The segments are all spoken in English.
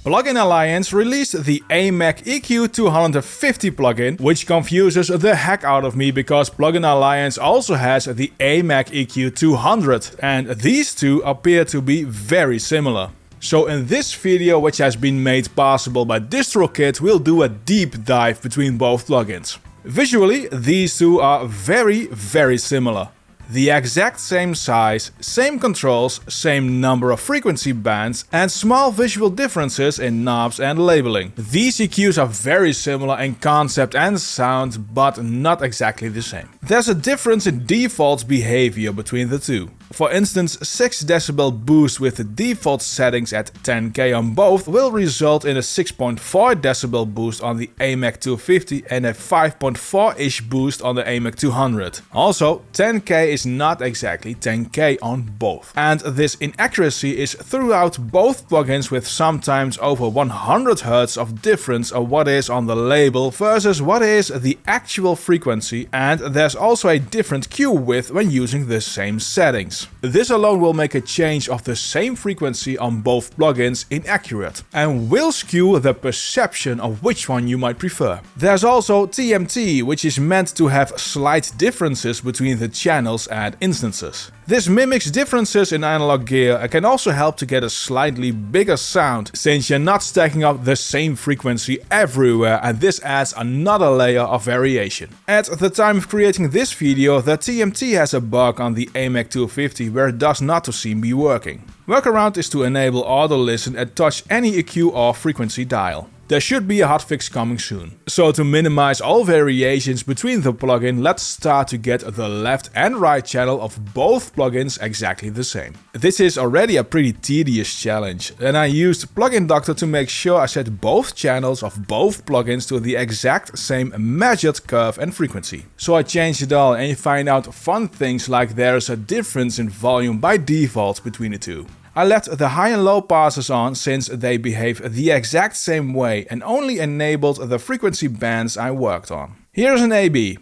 Plugin Alliance released the AMEK EQ250 plugin, which confuses the heck out of me because Plugin Alliance also has the AMEK EQ200, and these two appear to be very similar. So in this video, which has been made possible by DistroKit, we'll do a deep dive between both plugins. Visually, these two are very similar. The exact same size, same controls, same number of frequency bands, and small visual differences in knobs and labeling. These EQs are very similar in concept and sound, but not exactly the same. There's a difference in default behavior between the two. For instance, 6 decibel boost with the default settings at 10K on both will result in a 6.4 decibel boost on the AMEK 250 and a 5.4-ish boost on the AMEK 200. Also, 10K is not exactly 10K on both. And this inaccuracy is throughout both plugins, with sometimes over 100 Hz of difference of what is on the label versus what is the actual frequency, and there's also a different Q width when using the same settings. This alone will make a change of the same frequency on both plugins inaccurate and will skew the perception of which one you might prefer. There's also TMT, which is meant to have slight differences between the channels and instances. This mimics differences in analog gear and can also help to get a slightly bigger sound, since you're not stacking up the same frequency everywhere, and this adds another layer of variation. At the time of creating this video, the TMT has a bug on the AMEK 250 where it does not seem to be working. Workaround is to enable auto listen and touch any EQ or frequency dial. There should be a hotfix coming soon. So to minimize all variations between the plugin, let's start to get the left and right channel of both plugins exactly the same. This is already a pretty tedious challenge, and I used Plugin Doctor to make sure I set both channels of both plugins to the exact same measured curve and frequency. So I changed it all, and you find out fun things like there's a difference in volume by default between the two. I left the high and low passes on since they behave the exact same way and only enabled the frequency bands I worked on. Here's an AB.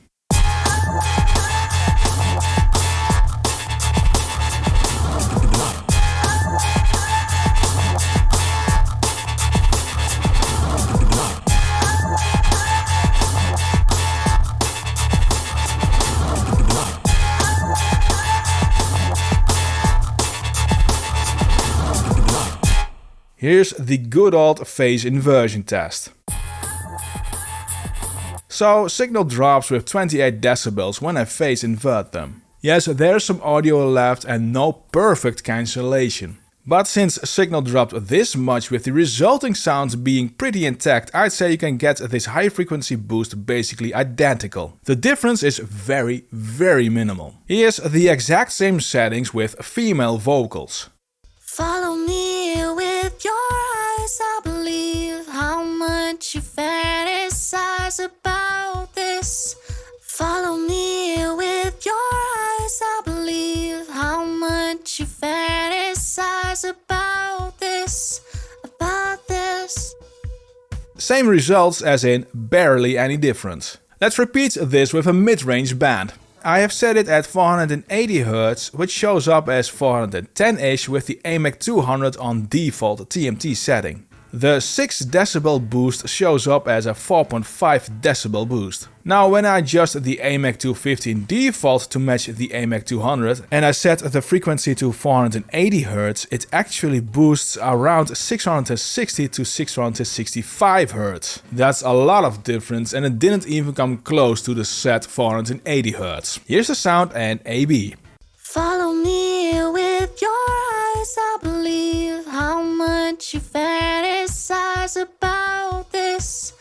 Here's the good old phase inversion test. So, signal drops with 28 decibels when I phase invert them. Yes, there's some audio left and no perfect cancellation. But since signal dropped this much with the resulting sounds being pretty intact, I'd say you can get this high frequency boost basically identical. The difference is very minimal. Here's the exact same settings with female vocals. Follow me with your eyes, I believe how much you fantasize about this. Follow me with your eyes, I believe how much you fantasize about this, Same results as in barely any difference. Let's repeat this with a mid-range band. I have set it at 480 Hz, which shows up as 410-ish with the AMEK 200 on default TMT setting. The 6 decibel boost shows up as a 4.5 decibel boost. Now when I adjust the AMEK 250 in default to match the AMEK 200 and I set the frequency to 480 Hz, it actually boosts around 660 to 665 Hz. That's a lot of difference, and it didn't even come close to the set 480 Hz. Here's the sound and AB. Follow me with your eyes, I believe how much you fantasize about this.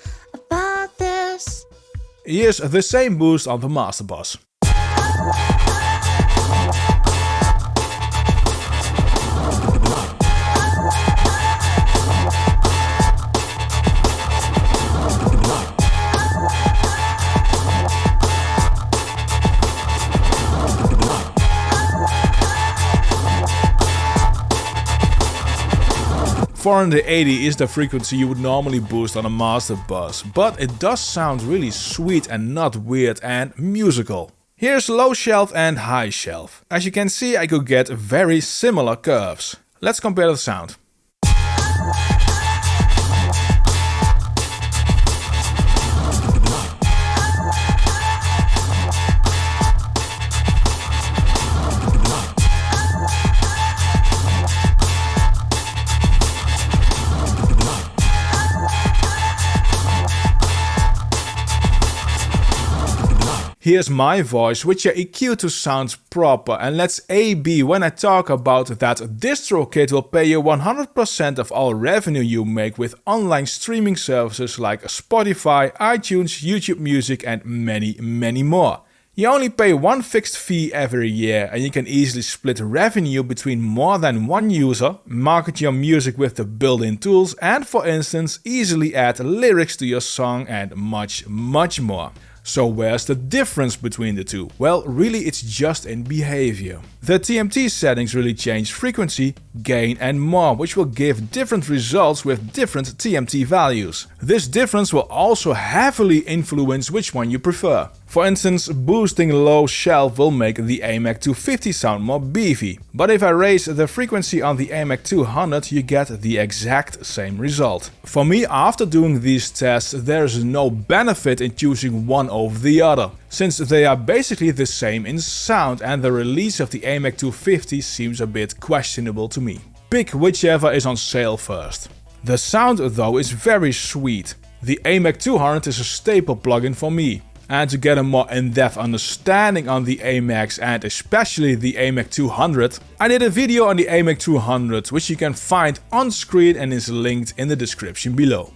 Here's the same boost on the master bus. .480 is the frequency you would normally boost on a master bus, but it does sound really sweet and not weird and musical. Here's low shelf and high shelf. As you can see, I could get very similar curves. Let's compare the sound. Here's my voice, which I EQ to sound proper, and let's A/B when I talk about that DistroKit will pay you 100% of all revenue you make with online streaming services like Spotify, iTunes, YouTube Music and many more. You only pay one fixed fee every year and you can easily split revenue between more than one user, market your music with the built-in tools and, for instance, easily add lyrics to your song and much more. So where's the difference between the two? Well, really it's just in behavior. The TMT settings really change frequency, gain and more, which will give different results with different TMT values. This difference will also heavily influence which one you prefer. For instance, boosting low shelf will make the AMEK 250 sound more beefy, but if I raise the frequency on the AMEK 200 you get the exact same result. For me, after doing these tests, there is no benefit in choosing one over the other, since they are basically the same in sound and the release of the AMEK 250 seems a bit questionable to me. Pick whichever is on sale first. The sound though is very sweet. The AMEK 200 is a staple plugin for me. And to get a more in-depth understanding on the AMEKs and especially the AMEK 200, I did a video on the AMEK 200 which you can find on screen and is linked in the description below.